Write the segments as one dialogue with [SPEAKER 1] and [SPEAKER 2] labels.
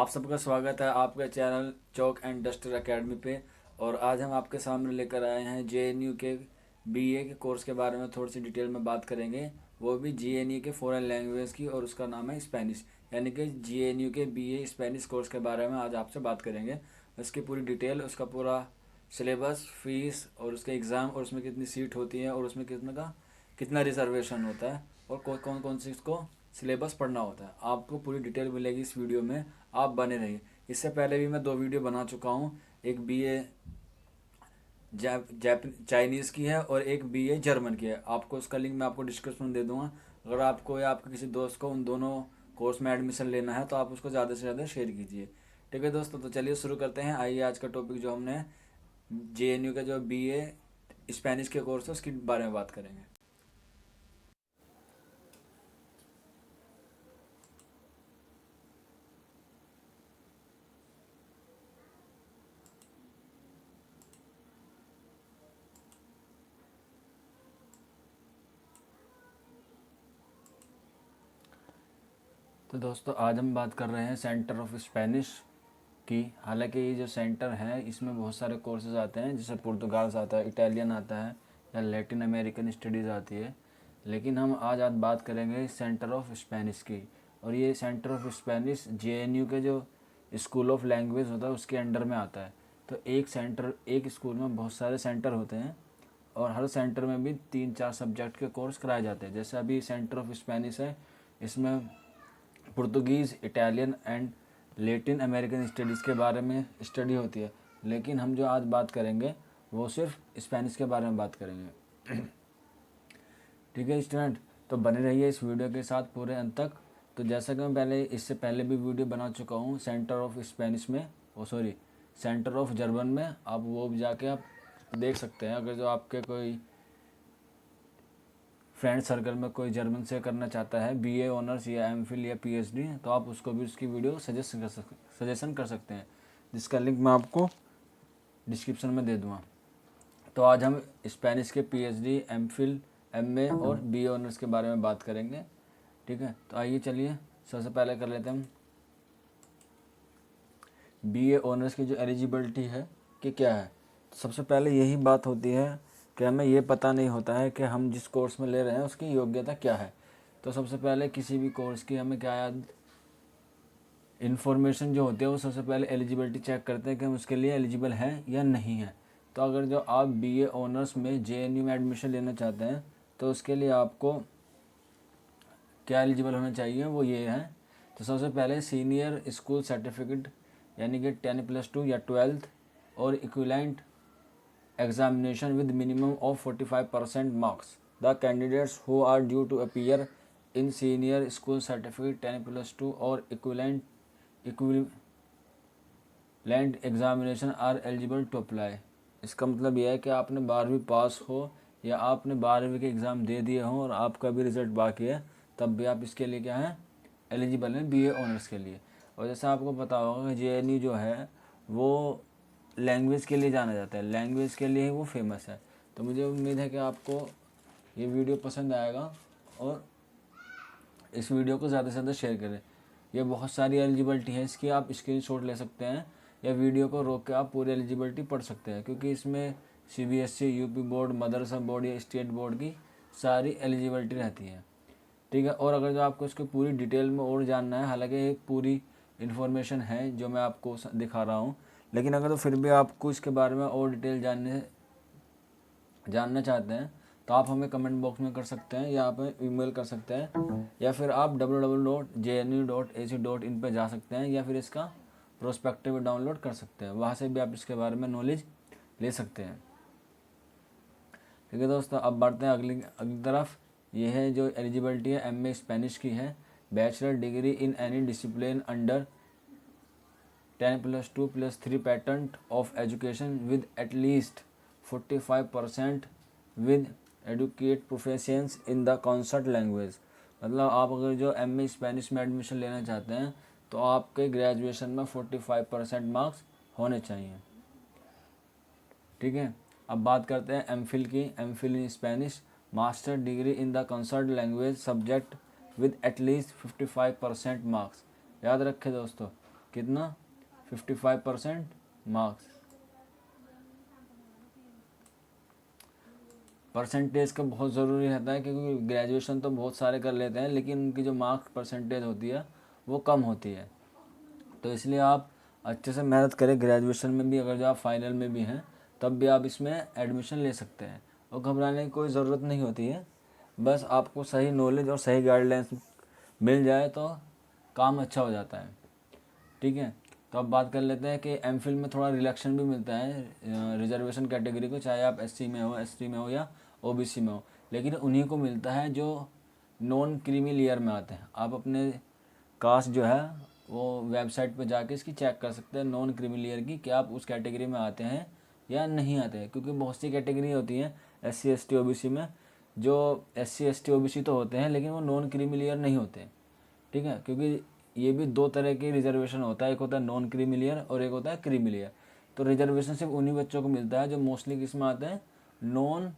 [SPEAKER 1] सबका स्वागत है आपके channel chalk and duster academy पे। और आज हम आपके सामने लेकर आए हैं जेएनयू के बीए के कोर्स के बारे में थोड़ी सी डिटेल में बात करेंगे। वो भी जेएनयू के फॉरेन लैंग्वेज की, और उसका नाम है स्पेनिश। यानी कि जेएनयू के बीए स्पेनिश कोर्स के बारे में आज आपसे बात करेंगे। उसकी पूरी डिटेल, उसका पूरा सिलेबस, फीस और उसके एग्ज़ाम, और उसमें कितनी सीट होती है, और उसमें कितना रिजर्वेशन होता है, और कौन कौन सी इसको सिलेबस पढ़ना होता है, आपको पूरी डिटेल मिलेगी इस वीडियो में। आप बने रहिए। इससे पहले भी मैं 2 वीडियो बना चुका हूँ। एक बीए चाइनीज़ की है और एक बीए जर्मन की है। आपको उसका लिंक मैं आपको डिस्क्रिप्शन में दे दूँगा। अगर आपको या आपके किसी दोस्त को उन दोनों कोर्स में एडमिशन लेना है तो आप उसको ज़्यादा से ज़्यादा शेयर कीजिए। ठीक है दोस्तों, तो चलिए शुरू करते हैं। आइए आज का टॉपिक जो हमने जेएनयू का जो बीए स्पेनिश के कोर्स है उसके बारे में बात करेंगे। तो दोस्तों, आज हम बात कर रहे हैं सेंटर ऑफ स्पेनिश की। हालांकि ये जो सेंटर है इसमें बहुत सारे कोर्सेज आते हैं, जैसे पुर्तगाल्स आता है, इटालियन आता है, या लैटिन अमेरिकन स्टडीज़ आती है। लेकिन हम आज बात करेंगे सेंटर ऑफ स्पेनिश की। और ये सेंटर ऑफ स्पेनिश जेएनयू के जो स्कूल ऑफ लैंग्वेज होता है उसके अंडर में आता है। तो एक स्कूल में बहुत सारे सेंटर होते हैं, और हर सेंटर में भी 3-4 सब्जेक्ट के कोर्स कराए जाते हैं। जैसे अभी सेंटर ऑफ स्पेनिश है, इसमें Portuguese, Italian and Latin American studies के बारे में स्टडी होती है। लेकिन हम जो आज बात करेंगे वो सिर्फ स्पेनिश के बारे में बात करेंगे। ठीक है स्टूडेंट, तो बने रहिए इस वीडियो के साथ पूरे अंत तक। तो जैसा कि मैं इससे पहले भी वीडियो बना चुका हूँ सेंटर ऑफ स्पेनिश में, सेंटर ऑफ जर्मन में। आप वो भी जाके आप देख सकते हैं। अगर जो आपके कोई फ्रेंड सर्कल में कोई जर्मन से करना चाहता है बीए ऑनर्स या एमफिल या पीएचडी, तो आप उसको भी उसकी वीडियो सजेशन कर सकते हैं, जिसका लिंक मैं आपको डिस्क्रिप्शन में दे दूँगा। तो आज हम स्पेनिश के पीएचडी, एमफिल, एमए और बीए ऑनर्स के बारे में बात करेंगे। ठीक है, तो आइए चलिए सबसे पहले कर लेते हैं हम बीए ऑनर्स की जो एलिजिबिलिटी है कि क्या है। तो सबसे पहले यही बात होती है कि हमें ये पता नहीं होता है कि हम जिस कोर्स में ले रहे हैं उसकी योग्यता क्या है। तो सबसे पहले किसी भी कोर्स की हमें क्या याद इन्फॉर्मेशन जो होती है, वो सबसे पहले एलिजिबिलिटी चेक करते हैं कि हम उसके लिए एलिजिबल हैं या नहीं हैं। तो अगर जो आप बीए ऑनर्स में जेएनयू में एडमिशन लेना चाहते हैं तो उसके लिए आपको क्या एलिजिबल होना चाहिए, वो ये है। तो सबसे पहले सीनियर स्कूल सर्टिफिकेट, यानी कि 10+2 या 12th और equivalent examination with minimum of 45% marks. The candidates who are due to appear in senior school certificate 10+2 or equivalent examination are eligible to apply. इसका मतलब यह है कि आपने 12वीं पास हो या आपने 12वीं के एग्ज़ाम दे दिए हों और आपका भी रिज़ल्ट बाकी है, तब भी आप इसके लिए क्या है, एलिजिबल हैं बीए ऑनर्स के लिए। और जैसा आपको पता होगा कि जेएनयू जो है वो लैंग्वेज के लिए जाना जाता है, लैंग्वेज के लिए ही वो फेमस है। तो मुझे उम्मीद है कि आपको ये वीडियो पसंद आएगा, और इस वीडियो को ज़्यादा से ज़्यादा शेयर करें। ये बहुत सारी एलिजिबिलिटी है, इसकी आप स्क्रीनशॉट ले सकते हैं या वीडियो को रोक के आप पूरी एलिजिबिलिटी पढ़ सकते हैं, क्योंकि इसमें सीबीएसई, यूपी बोर्ड, मदरसा बोर्ड या स्टेट बोर्ड की सारी एलिजिबिलिटी रहती है। ठीक है, और अगर जो आपको इसकी पूरी डिटेल में और जानना है, हालांकि एक पूरी इन्फॉर्मेशन है जो मैं आपको दिखा रहा हूँ, लेकिन अगर तो फिर भी आपको इसके बारे में और डिटेल जानना चाहते हैं तो आप हमें कमेंट बॉक्स में कर सकते हैं, या आप ईमेल कर सकते हैं, या फिर आप www.jnu.ac.in पर जा सकते हैं, या फिर इसका प्रोस्पेक्टिव डाउनलोड कर सकते हैं। वहाँ से भी आप इसके बारे में नॉलेज ले सकते हैं। ठीक है दोस्तों, अब बढ़ते हैं अगली तरफ। ये है जो एलिजिबिलिटी है, एमए स्पेनिश की है। Bachelor degree in any discipline under 10+2+3 pattern of education with at least 45% with adequate proficiency in the concert language। मतलब आप अगर जो एमए स्पेनिश में एडमिशन लेना चाहते हैं तो आपके ग्रेजुएशन में 45% मार्क्स होने चाहिए। ठीक है, अब बात करते हैं एमफिल की। MPhil in Spanish, master degree in the concern language subject with at least 55% marks. याद रखें दोस्तों, कितना 55% मार्क्स। परसेंटेज का बहुत ज़रूरी रहता है क्योंकि ग्रेजुएशन तो बहुत सारे कर लेते हैं लेकिन उनकी जो मार्क्स परसेंटेज होती है वो कम होती है। तो इसलिए आप अच्छे से मेहनत करें ग्रेजुएशन में भी, अगर जो आप फाइनल में भी हैं तब भी आप इसमें एडमिशन ले सकते हैं और घबराने की कोई ज़रूरत नहीं होती है। बस आपको सही नॉलेज और सही गाइडलाइंस मिल जाए तो काम अच्छा हो जाता है। ठीक है, तो अब बात कर लेते हैं कि एमफिल में थोड़ा रिलैक्शन भी मिलता है रिजर्वेशन कैटेगरी को, चाहे आप एससी में हो, एसटी में हो या ओबीसी में हो, लेकिन उन्हीं को मिलता है जो नॉन क्रीमी लेयर में आते हैं। आप अपने कास्ट जो है वो वेबसाइट पर जाके इसकी चेक कर सकते हैं नॉन क्रीमी लेयर की, कि आप उस कैटेगरी में आते हैं या नहीं आते हैं। क्योंकि बहुत सी कैटेगरी होती हैं एससी एसटी ओबीसी में, जो एससी एसटी ओबीसी तो होते हैं लेकिन वो नॉन क्रीमी लेयर नहीं होते। ठीक है, क्योंकि ये भी दो तरह की रिजर्वेशन होता है, एक होता है नॉन क्रीमी लेयर और एक होता है क्रीमी लेयर। तो रिजर्वेशन सिर्फ उन्हीं बच्चों को मिलता है जो मोस्टली किस में आते हैं, नॉन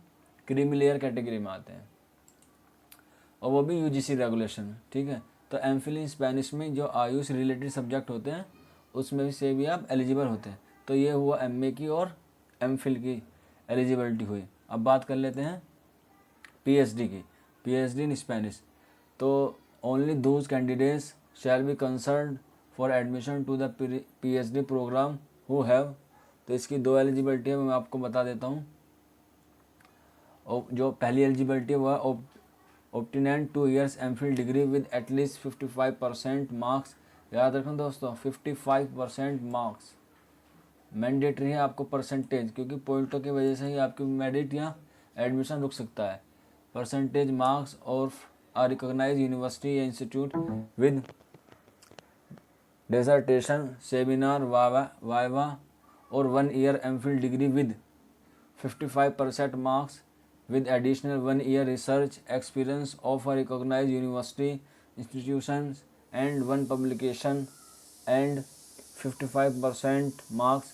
[SPEAKER 1] क्रीमी लेयर कैटेगरी में आते हैं, और वो भी यूजीसी रेगुलेशन। ठीक है, तो एमफिल इन स्पेनिश में जो आयुष रिलेटेड सब्जेक्ट होते हैं उसमें भी से भी आप एलिजिबल होते हैं। तो ये हुआ एमए की और एमफिल की एलिजिबिलिटी हुई। अब बात कर लेते हैं पीएचडी की, पीएचडी इन स्पेनिश। तो only those candidates shall be concern for admission to the PhD program who have. तो इसकी दो एलिजिबिलिटी है, मैं आपको बता देता हूँ। और जो पहली एलिजिबिलिटी हुआ obtain 2 years MPhil degree with at least 55% marks. याद रखें दोस्तों, 55% मार्क्स मैंडेटरी है आपको परसेंटेज, क्योंकि पॉइंटों की वजह से ही आपकी मेरिट या एडमिशन रुक सकता है। परसेंटेज मार्क्स और आ रिकॉग्नाइज यूनिवर्सिटी या institute with dissertation seminar viva और 1 year MPhil degree with 55% marks with additional 1 year research experience of a recognized university institutions and 1 publication and 55% marks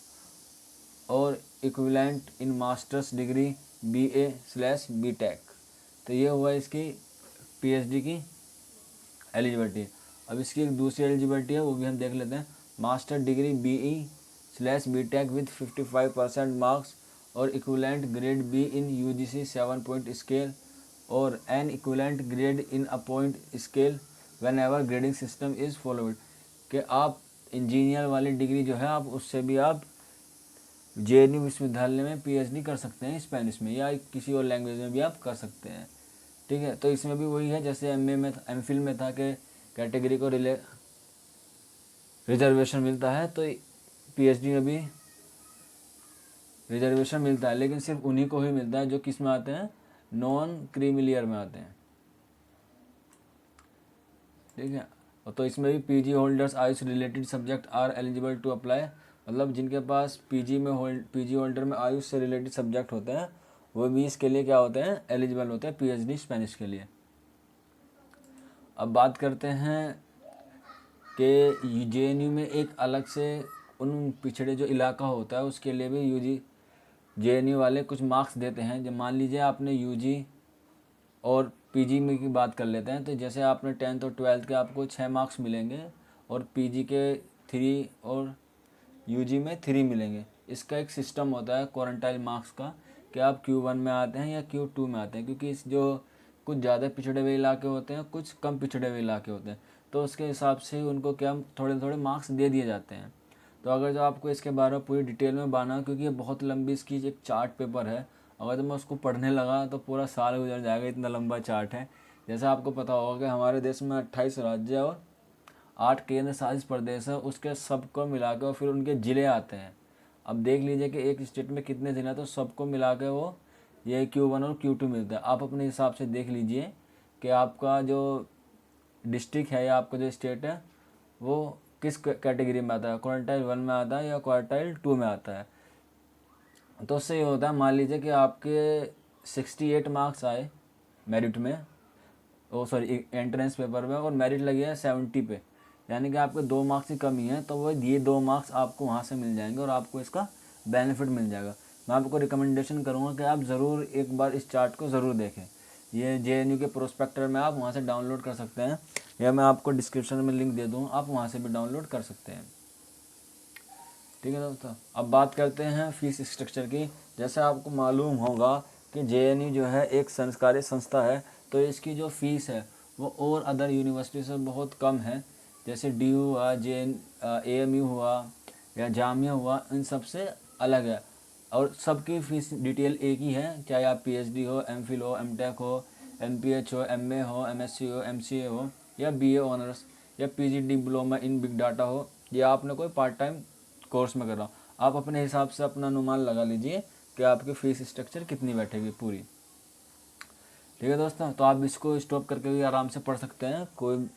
[SPEAKER 1] और equivalent in master's degree BA/BTech। तो ये हुआ इसकी PhD की eligibility. अब इसकी एक दूसरी एलिजिबिलिटी है, वो भी हम देख लेते हैं। Master degree BE/BTech with 55% marks और equivalent grade B in UGC 7 point scale और an equivalent grade in a point scale whenever grading system is followed. कि आप इंजीनियर वाली डिग्री जो है आप उससे भी आप जेएनयू विश्वविद्यालय में पीएचडी कर सकते हैं स्पेनिश में, या किसी और लैंग्वेज में भी आप कर सकते हैं। ठीक है, तो इसमें भी वही है जैसे एमए में एमफिल में था कि कैटेगरी को रिजर्वेशन मिलता है, तो पीएचडी में भी रिजर्वेशन मिलता है, लेकिन सिर्फ उन्हीं को ही मिलता है जो किस में आते हैं, नॉन क्रीमी लेयर में आते हैं। ठीक है, तो इसमें भी PG holders AYUSH related subject are eligible to apply. मतलब जिनके पास पीजी होल्डर में आयुष से रिलेटेड सब्जेक्ट होते हैं वो भी इसके लिए क्या होते हैं, एलिजिबल होते हैं पीएचडी स्पेनिश के लिए। अब बात करते हैं कि जेएनयू में एक अलग से उन पिछड़े जो इलाका होता है उसके लिए भी जेएनयू वाले कुछ मार्क्स देते हैं। जब मान लीजिए आपने यूजी और पीजी में की बात कर लेते हैं, तो जैसे आपने 10th और 12th के आपको 6 मार्क्स मिलेंगे और पीजी के 3 और यूजी में 3 मिलेंगे। इसका एक सिस्टम होता है क्वारंटाइल मार्क्स का, कि आप Q1 में आते हैं या Q2 में आते हैं, क्योंकि इस जो कुछ ज़्यादा पिछड़े हुए इलाके होते हैं, कुछ कम पिछड़े हुए इलाके होते हैं, तो उसके हिसाब से उनको क्या थोड़े थोड़े मार्क्स दे दिए जाते हैं। तो अगर जो आपको इसके बारे में पूरी डिटेल में बाना, क्योंकि ये बहुत लंबी इसकी एक चार्ट पेपर है, अगर तो मैं उसको पढ़ने लगा तो पूरा साल गुजर जाएगा, इतना लंबा चार्ट है। जैसा आपको पता होगा कि हमारे देश में 28 राज्य और 8 केंद्र शासित प्रदेश है, उसके सबको मिला के और फिर उनके ज़िले आते हैं। अब देख लीजिए कि एक स्टेट में कितने ज़िले हैं, तो सबको मिला के वो ये Q1 और Q2 मिलता है। आप अपने हिसाब से देख लीजिए कि आपका जो डिस्ट्रिक्ट है या आपका जो स्टेट है वो किस कैटेगरी में आता है, क्वार्टाइल 1 में आता है या क्वार्टाइल 2 में आता है। तो उससे ये होता है, मान लीजिए कि आपके 68 मार्क्स आए मेरिट में, एंट्रेंस पेपर में, और मेरिट लगी है 70 पे, यानी कि आपके 2 मार्क्स की कमी है, तो वो ये 2 मार्क्स आपको वहाँ से मिल जाएंगे और आपको इसका बेनिफिट मिल जाएगा। मैं आपको रिकमेंडेशन करूँगा कि आप ज़रूर एक बार इस चार्ट को ज़रूर देखें। ये जेएनयू के प्रोस्पेक्टर में आप वहाँ से डाउनलोड कर सकते हैं, या मैं आपको डिस्क्रिप्शन में लिंक दे दूँ, आप वहाँ से भी डाउनलोड कर सकते हैं। ठीक है दोस्तों, अब बात करते हैं फीस स्ट्रक्चर की। जैसे आपको मालूम होगा कि जेएनयू जो है एक संस्कारी संस्था है, तो इसकी जो फीस है वो और अदर यूनिवर्सिटी से बहुत कम है। जैसे डीयू हुआ, एएमयू हुआ या जामिया हुआ, इन सब से अलग है। और सबकी फीस डिटेल एक ही है, चाहे आप पीएचडी हो, एमफिल हो, एमटेक हो, एमपीएच हो, एमए हो, एमएससी हो, एमसीए हो, या बीए ऑनर्स, या PG diploma in big data हो, या आपने कोई पार्ट टाइम कोर्स में कर रहा हूँ। आप अपने हिसाब से अपना अनुमान लगा लीजिए कि आपकी फ़ीस स्ट्रक्चर कितनी बैठेगी पूरी। ठीक है दोस्तों, तो आप इसको स्टॉप करके भी आराम से पढ़ सकते हैं, कोई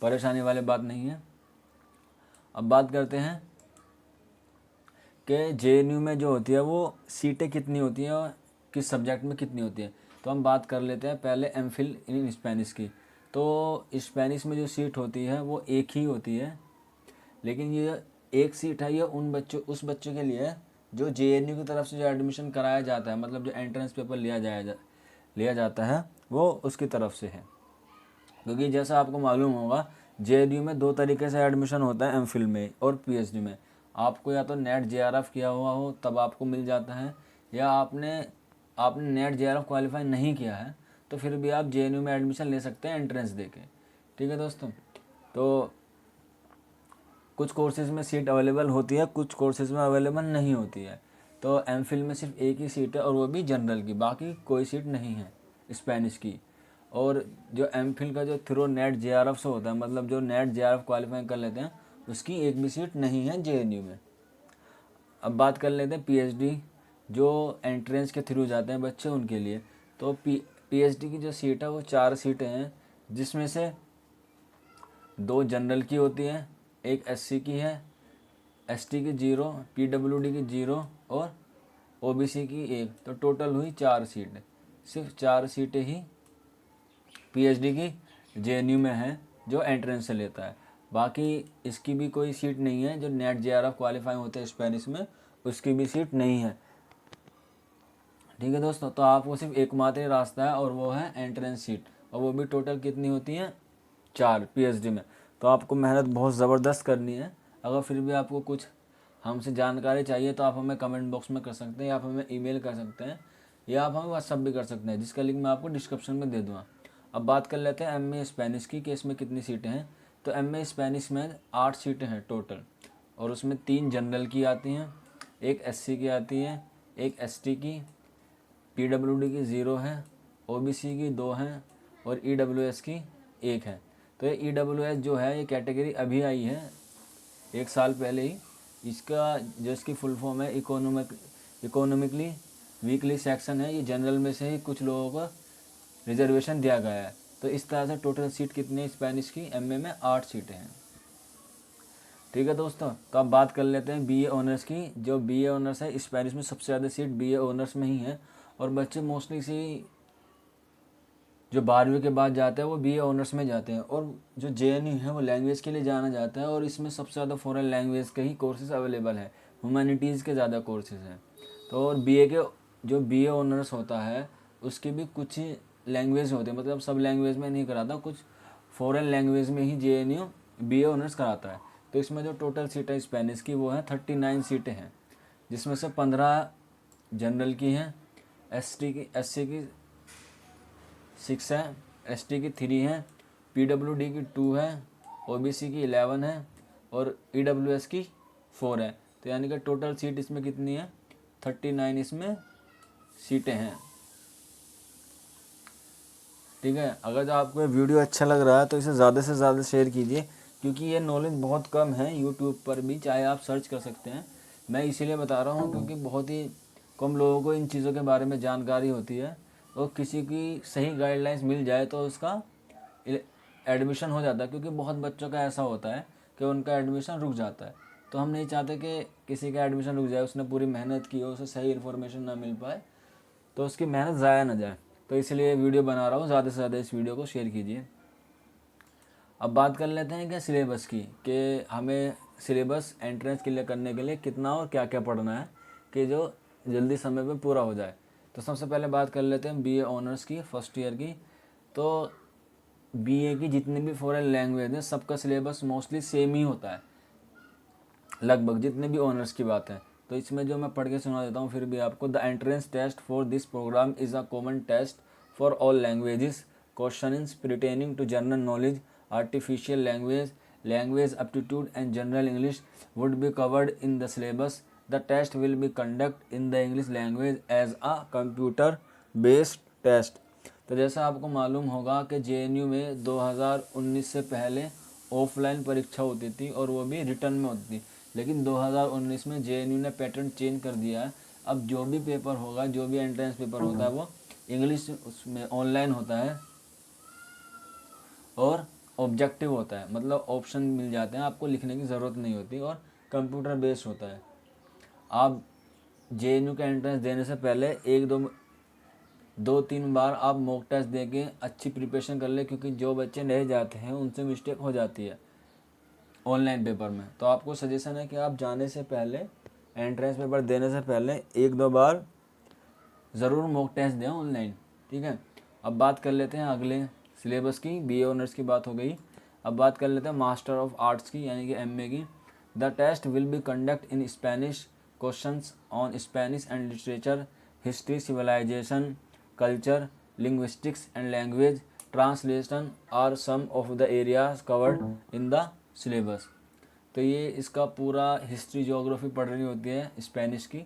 [SPEAKER 1] परेशानी वाली बात नहीं है। अब बात करते हैं कि जेएनयू में जो होती है वो सीटें कितनी होती हैं और किस सब्जेक्ट में कितनी होती है। तो हम बात कर लेते हैं पहले एमफिल इन स्पेनिश की। तो स्पेनिश में जो सीट होती है वो एक ही होती है, लेकिन ये एक सीट है ये उस बच्चों के लिए जो जेएनयू की तरफ से जो एडमिशन कराया जाता है, मतलब जो एंट्रेंस पेपर लिया जाता है वो उसकी तरफ से है। क्योंकि जैसा आपको मालूम होगा जेएनयू में दो तरीके से एडमिशन होता है, एमफिल में और पीएचडी में। आपको या तो नेट जेआरएफ किया हुआ हो तब आपको मिल जाता है, या आपने नेट जेआरएफ क्वालिफाई नहीं किया है तो फिर भी आप जेएनयू में एडमिशन ले सकते हैं एंट्रेंस देके। ठीक है दोस्तों, तो कुछ कोर्सेज़ में सीट अवेलेबल होती है, कुछ कोर्सेज़ में अवेलेबल नहीं होती है। तो एमफिल में सिर्फ एक ही सीट है और वो भी जनरल की, बाकी कोई सीट नहीं है स्पेनिश की। और जो एमफिल का जो थ्रू नेट जेआरएफ से होता है, मतलब जो नेट जेआरएफ क्वालिफाई कर लेते हैं, उसकी एक भी सीट नहीं है जेएनयू में। अब बात कर लेते हैं पीएचडी, जो एंट्रेंस के थ्रू जाते हैं बच्चे उनके लिए। तो पीएचडी की जो सीट है वो 4 सीटें हैं, जिसमें से 2 जनरल की होती हैं, एक एससी की है, एसटी की 0, पीडब्ल्यूडी की 0 और ओबीसी की 1। तो टोटल हुई 4 सीटें। सिर्फ 4 सीटें ही पीएचडी की जेएनयू में है जो एंट्रेंस से लेता है। बाकी इसकी भी कोई सीट नहीं है, जो नेट जेआरएफ क्वालिफाई होते हैं स्पेनिश में उसकी भी सीट नहीं है। ठीक है दोस्तों, तो आपको सिर्फ एकमात्र रास्ता है और वो है एंट्रेंस सीट, और वो भी टोटल कितनी होती हैं, 4 पीएचडी में। तो आपको मेहनत बहुत ज़बरदस्त करनी है। अगर फिर भी आपको कुछ हमसे जानकारी चाहिए तो आप हमें कमेंट बॉक्स में कर सकते हैं, या आप हमें ईमेल कर सकते हैं, या आप हमें व्हाट्सअप भी कर सकते हैं, जिसका लिंक मैं आपको डिस्क्रिप्शन में दे दूँगा। अब बात कर लेते हैं एमए स्पेनिश की कि इसमें कितनी सीटें हैं। तो एमए स्पेनिश में 8 सीटें हैं टोटल, और उसमें 3 जनरल की आती हैं, एक एससी की आती है, एक एसटी की, पीडब्ल्यूडी की 0 है, ओबीसी की 2 हैं और ईडब्ल्यूएस की 1 है। तो ये ईडब्ल्यूएस जो है ये कैटेगरी अभी आई है 1 साल पहले ही। इसका जो इसकी फुल फॉर्म है इकोनॉमिकली वीकली सेक्शन है। ये जनरल में से ही कुछ लोगों को रिजर्वेशन दिया गया है। तो इस तरह से टोटल सीट कितनी है स्पेनिश की, एमए में 8 सीटें हैं। ठीक है दोस्तों, तो अब बात कर लेते हैं बीए ऑनर्स की। जो बीए ऑनर्स है स्पेनिश में सबसे ज़्यादा सीट बीए ऑनर्स में ही है, और बच्चे मोस्टली सी जो 12वीं के बाद जाते हैं वो बीए ऑनर्स में जाते हैं। और जो जेएनयू है वो लैंग्वेज के लिए जाना जाता है, और इसमें सबसे ज़्यादा फॉरेन लैंग्वेज के ही कोर्सेज अवेलेबल है, ह्यूमैनिटीज़ के ज़्यादा कोर्सेज हैं। तो और बीए के जो बीए ऑनर्स होता है उसकी भी कुछ ही लैंग्वेज होते हैं, मतलब सब लैंग्वेज में नहीं कराता, कुछ फॉरेन लैंग्वेज में ही जेएनयू बीए ऑनर्स कराता है। तो इसमें जो टोटल सीटें स्पेनिश की वो हैं 39 सीटें हैं, जिसमें से 15 जनरल की हैं, एससी की 6 है, एसटी की 3 है, पीडब्ल्यूडी की 2 है, ओबीसी की 11 है और ईडब्ल्यूएस की 4 है। तो यानी कि टोटल सीट इसमें कितनी है, 39 इसमें सीटें हैं। ठीक है, अगर आपको ये वीडियो अच्छा लग रहा है तो इसे ज़्यादा से ज़्यादा शेयर कीजिए, क्योंकि ये नॉलेज बहुत कम है यूट्यूब पर भी, चाहे आप सर्च कर सकते हैं। मैं इसीलिए बता रहा हूँ क्योंकि बहुत ही कम लोगों को इन चीज़ों के बारे में जानकारी होती है, और किसी की सही गाइडलाइंस मिल जाए तो उसका एडमिशन हो जाता है। क्योंकि बहुत बच्चों का ऐसा होता है कि उनका एडमिशन रुक जाता है, तो हम नहीं चाहते कि किसी का एडमिशन रुक जाए, उसने पूरी मेहनत की हो, उसे सही इन्फॉर्मेशन ना मिल पाए तो उसकी मेहनत ज़ाया ना जाए। तो इसलिए वीडियो बना रहा हूँ, ज़्यादा से ज़्यादा इस वीडियो को शेयर कीजिए। अब बात कर लेते हैं क्या सिलेबस की, कि हमें सिलेबस एंट्रेंस क्लियर करने के लिए कितना और क्या क्या पढ़ना है कि जो जल्दी समय पे पूरा हो जाए। तो सबसे पहले बात कर लेते हैं बीए ऑनर्स की, फर्स्ट ईयर की। तो बीए की जितनी भी फॉरेन लैंग्वेज हैं सबका सिलेबस मोस्टली सेम ही होता है। लगभग जितने भी ऑनर्स की बात है। तो इसमें जो मैं पढ़ के सुना देता हूँ फिर भी आपको। The entrance test for this program is a common test for all languages, questions pertaining to general knowledge, artificial language, language aptitude and general English would be covered in the syllabus. The test will be conducted in the English language as a computer based test. तो जैसा आपको मालूम होगा कि JNU में 2019 से पहले offline परीक्षा होती थी और वो भी रिटर्न में होती थी, लेकिन 2019 में JNU ने पैटर्न चेंज कर दिया है। अब जो भी पेपर होगा, जो भी एंट्रेंस पेपर होता है वो इंग्लिश उसमें ऑनलाइन होता है और ऑब्जेक्टिव होता है, मतलब ऑप्शन मिल जाते हैं, आपको लिखने की ज़रूरत नहीं होती और कंप्यूटर बेस्ड होता है। आप JNU का एंट्रेंस देने से पहले एक दो तीन बार आप मॉक टेस्ट दे के अच्छी प्रिपरेशन कर ले, क्योंकि जो बच्चे नहीं जाते हैं उनसे मिस्टेक हो जाती है ऑनलाइन पेपर में। तो आपको सजेशन है कि आप जाने से पहले, एंट्रेंस पेपर देने से पहले एक दो बार ज़रूर मॉक टेस्ट दें ऑनलाइन, ठीक है। अब बात कर लेते हैं अगले सिलेबस की। BA ऑनर्स की बात हो गई, अब बात कर लेते हैं मास्टर ऑफ आर्ट्स की यानी कि MA की। The test will be conduct in Spanish, questions on Spanish and literature, history, civilization, culture, linguistics and language, translation are some of the areas covered in the syllabus. तो ये इसका पूरा history geography पढ़ रही होती है Spanish की।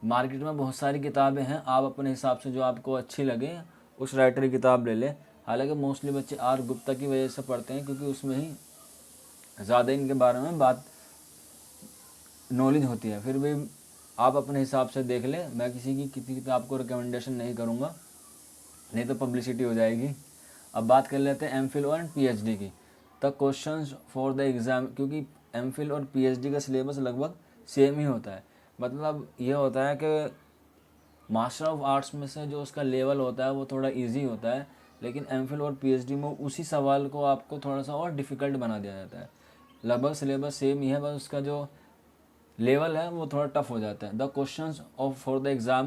[SPEAKER 1] Market में बहुत सारी किताबें हैं, आप अपने हिसाब से जो आपको अच्छी लगे उस राइटर की किताब ले लें। हालांकि मोस्टली बच्चे R गुप्ता की वजह से पढ़ते हैं, क्योंकि उसमें ही ज़्यादा इनके बारे में बात नॉलेज होती है। फिर भी आप अपने हिसाब से देख लें, मैं किसी किताब को रिकमेंडेशन नहीं करूँगा, नहीं तो पब्लिसिटी हो जाएगी। अब बात कर लेते हैं MPhil और PhD की। The questions for the exam, क्योंकि MPhil और PhD का सिलेबस लगभग सेम ही होता है। मतलब ये होता है कि मास्टर ऑफ आर्ट्स में से जो उसका लेवल होता है वो थोड़ा इजी होता है, लेकिन MPhil और PhD में उसी सवाल को आपको थोड़ा सा और डिफ़िकल्ट बना दिया जाता है। लगभग सिलेबस सेम ही है, बस उसका जो लेवल है वो थोड़ा टफ हो जाता है। The questions of for the exam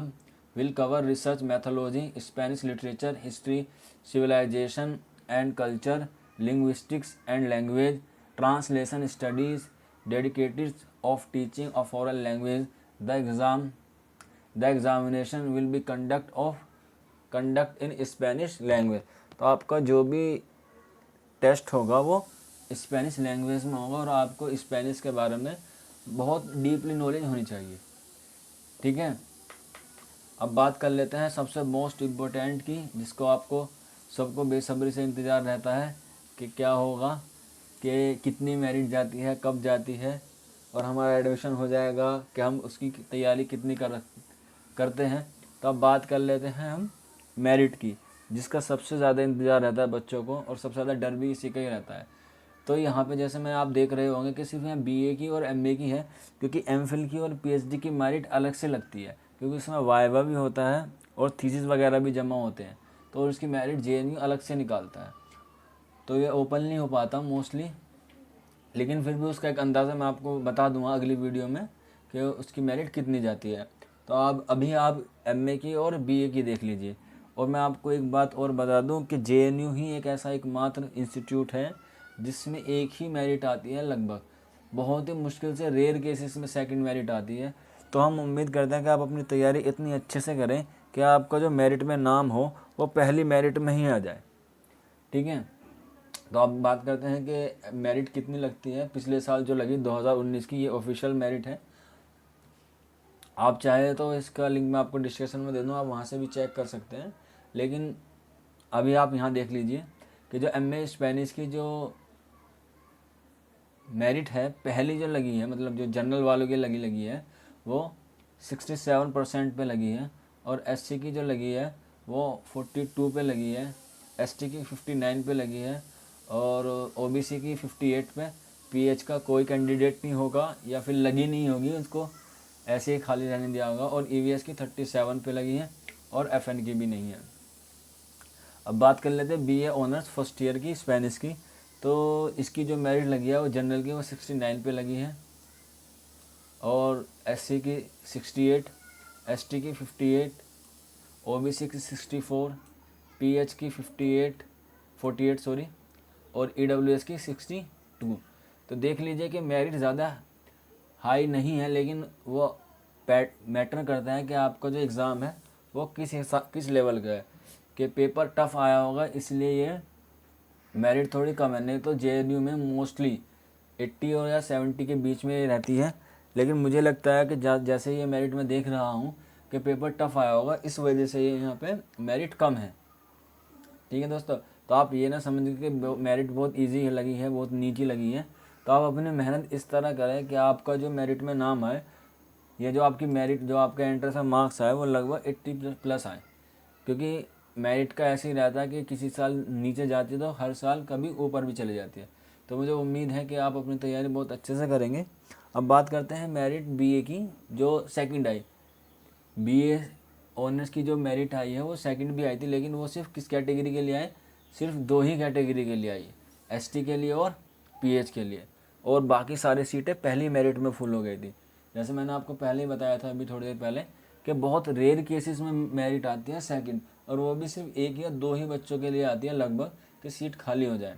[SPEAKER 1] will cover research methodology, Spanish literature, history, civilization and culture, linguistics and language, translation studies, dedicated of teaching of foreign language. The examination will be conduct in Spanish language. तो आपका जो भी test होगा वो Spanish language में होगा और आपको स्पेनिश के बारे में बहुत डीपली नॉलेज होनी चाहिए, ठीक है। अब बात कर लेते हैं सबसे मोस्ट इम्पोर्टेंट की, जिसको आपको सबको बेसब्री से इंतज़ार रहता है कि क्या होगा, कि कितनी मेरिट जाती है, कब जाती है और हमारा एडमिशन हो जाएगा, कि हम उसकी तैयारी कितनी करते हैं। तो अब बात कर लेते हैं हम मेरिट की, जिसका सबसे ज़्यादा इंतज़ार रहता है बच्चों को और सबसे ज़्यादा डर भी इसी का ही रहता है। तो यहाँ पे जैसे मैं आप देख रहे होंगे कि सिर्फ यहाँ BA की और MA की है, क्योंकि MPhil की और PhD की मेरिट अलग से लगती है, क्योंकि उसमें वाइवा भी होता है और थीसिस वगैरह भी जमा होते हैं, तो उसकी मेरिट JNU अलग से निकालता है। तो ये ओपन नहीं हो पाता मोस्टली, लेकिन फिर भी उसका एक अंदाज़ा मैं आपको बता दूंगा अगली वीडियो में कि उसकी मेरिट कितनी जाती है। तो आप MA की और BA की देख लीजिए। और मैं आपको एक बात और बता दूं कि JNU ही एक ऐसा एकमात्र इंस्टीट्यूट है जिसमें एक ही मेरिट आती है, लगभग बहुत ही मुश्किल से रेयर केसेस में सेकंड मेरिट आती है। तो हम उम्मीद करते हैं कि आप अपनी तैयारी इतनी अच्छे से करें कि आपका जो मेरिट में नाम हो वो पहली मेरिट में ही आ जाए, ठीक है। तो अब बात करते हैं कि मेरिट कितनी लगती है। पिछले साल जो लगी 2019 की, ये ऑफिशियल मेरिट है। आप चाहे तो इसका लिंक मैं आपको डिस्क्रिप्शन में दे दूँ, आप वहाँ से भी चेक कर सकते हैं। लेकिन अभी आप यहाँ देख लीजिए कि जो MA स्पेनिश की जो मेरिट है पहली जो लगी है, मतलब जो जनरल वालों की लगी है वो 67% पे लगी है, और SC की जो लगी है वो 42 पे लगी है, ST की 59 पे लगी है, और OBC की 58 पे। PH का कोई कैंडिडेट नहीं होगा या फिर लगी नहीं होगी, उसको ऐसे ही खाली रहने दिया होगा, और EVS की 37 पे लगी है, और FN की भी नहीं है। अब बात कर लेते हैं BA ऑनर्स फर्स्ट ईयर की स्पेनिश की। तो इसकी जो मेरिट लगी है वो जनरल की वो 69 पे लगी है, और SC की 68, ST की 58, OBC की 64, PH की 48 और EWS की 62। तो देख लीजिए कि मेरिट ज़्यादा हाई नहीं है, लेकिन वो मैटर करता है कि आपका जो एग्ज़ाम है वो किस लेवल का है, कि पेपर टफ आया होगा इसलिए ये मेरिट थोड़ी कम है। नहीं तो जेएनयू में मोस्टली 80 और या 70 के बीच में रहती है, लेकिन मुझे लगता है कि जैसे ये मेरिट में देख रहा हूँ कि पेपर टफ आया होगा, इस वजह से ये यहाँ पे मेरिट कम है। ठीक है दोस्तों, तो आप ये ना समझिए कि मेरिट बहुत इजी लगी है, बहुत नीची लगी है। तो आप अपनी मेहनत इस तरह करें कि आपका जो मेरिट में नाम आए, ये जो आपकी मेरिट जो आपका एंट्रेंस का मार्क्स आए वो लगभग 80 प्लस आए। क्योंकि मेरिट का ऐसे ही रहता है कि किसी साल नीचे जाती है तो हर साल कभी ऊपर भी चली जाती है। तो मुझे उम्मीद है कि आप अपनी तैयारी बहुत अच्छे से करेंगे। अब बात करते हैं मेरिट बीए की, जो सेकंड आई। बीए ऑनर्स की जो मेरिट आई है वो सेकंड भी आई थी, लेकिन वो सिर्फ किस कैटेगरी के लिए आई, सिर्फ 2 ही कैटेगरी के लिए आई, एसटी के लिए और पीएच के लिए। और बाकी सारी सीटें पहली मेरिट में फुल हो गई थी। जैसे मैंने आपको पहले ही बताया था अभी थोड़ी देर पहले कि बहुत रेयर केसेस में मेरिट आती है सेकंड, और वो भी सिर्फ 1 या 2 ही बच्चों के लिए आती है लगभग, कि सीट खाली हो जाए।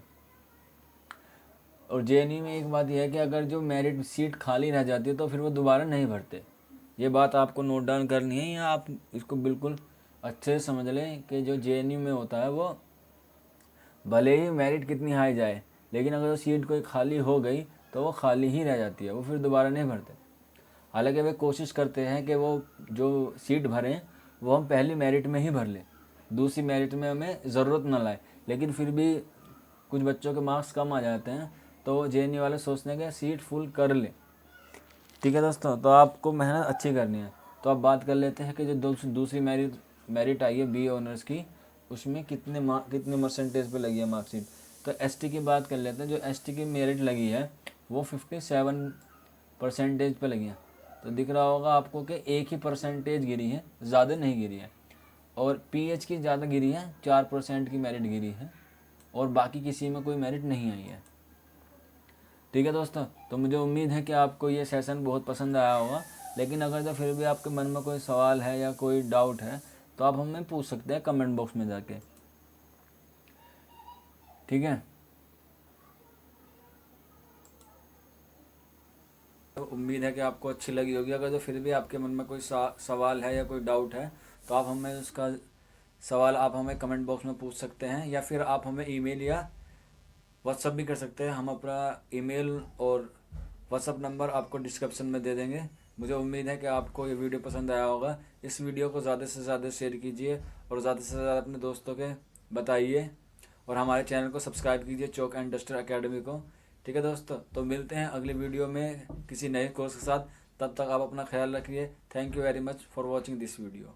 [SPEAKER 1] और जेएनयू में एक बात यह है कि अगर जो मेरिट सीट खाली रह जाती है तो फिर वो दोबारा नहीं भरते। ये बात आपको नोट डाउन करनी है, या आप इसको बिल्कुल अच्छे से समझ लें कि जो जेएनयू में होता है वो भले ही मेरिट कितनी हाई जाए, लेकिन अगर वो सीट कोई खाली हो गई तो वो खाली ही रह जाती है, वो फिर दोबारा नहीं भरते। हालांकि वे कोशिश करते हैं कि वो जो सीट भरें वो हम पहली मेरिट में ही भर लें, दूसरी मेरिट में हमें ज़रूरत ना लाए। लेकिन फिर भी कुछ बच्चों के मार्क्स कम आ जाते हैं तो जेएनयू वाले सोचते हैं कि सीट फुल कर लें। ठीक है दोस्तों, तो आपको मेहनत अच्छी करनी है। तो अब बात कर लेते हैं कि जो दूसरी मेरिट आई है बीए ऑनर्स की, उसमें कितने परसेंटेज पे लगी है मार्कशीट। तो एसटी की बात कर लेते हैं। जो एसटी की मेरिट लगी है वो 57% पे लगी है। तो दिख रहा होगा आपको कि एक ही परसेंटेज गिरी है, ज़्यादा नहीं गिरी है। और पीएच की ज़्यादा गिरी है, 4% की मेरिट गिरी है, और बाकी किसी में कोई मेरिट नहीं आई है। ठीक है दोस्तों, तो मुझे उम्मीद है कि आपको ये सेशन बहुत पसंद आया होगा। लेकिन अगर जो फिर भी आपके मन में कोई सवाल है या कोई डाउट है तो आप हमें पूछ सकते हैं कमेंट बॉक्स में जाके। ठीक है, तो उम्मीद है कि आपको अच्छी लगी होगी। अगर जो फिर भी आपके मन में कोई सवाल है या कोई डाउट है तो आप हमें उसका सवाल आप हमें कमेंट बॉक्स में पूछ सकते हैं, या फिर आप हमें ईमेल या व्हाट्सअप भी कर सकते हैं। हम अपना ईमेल और व्हाट्सअप नंबर आपको डिस्क्रिप्शन में दे देंगे। मुझे उम्मीद है कि आपको ये वीडियो पसंद आया होगा। इस वीडियो को ज़्यादा से ज़्यादा शेयर कीजिए और ज़्यादा से ज़्यादा अपने दोस्तों के बताइए, और हमारे चैनल को सब्सक्राइब कीजिए, चौक एंड डस्टर अकेडमी को। ठीक है दोस्तों, तो मिलते हैं अगली वीडियो में किसी नए कोर्स के साथ। तब तक आप अपना ख्याल रखिए। Thank you very much for watching this video.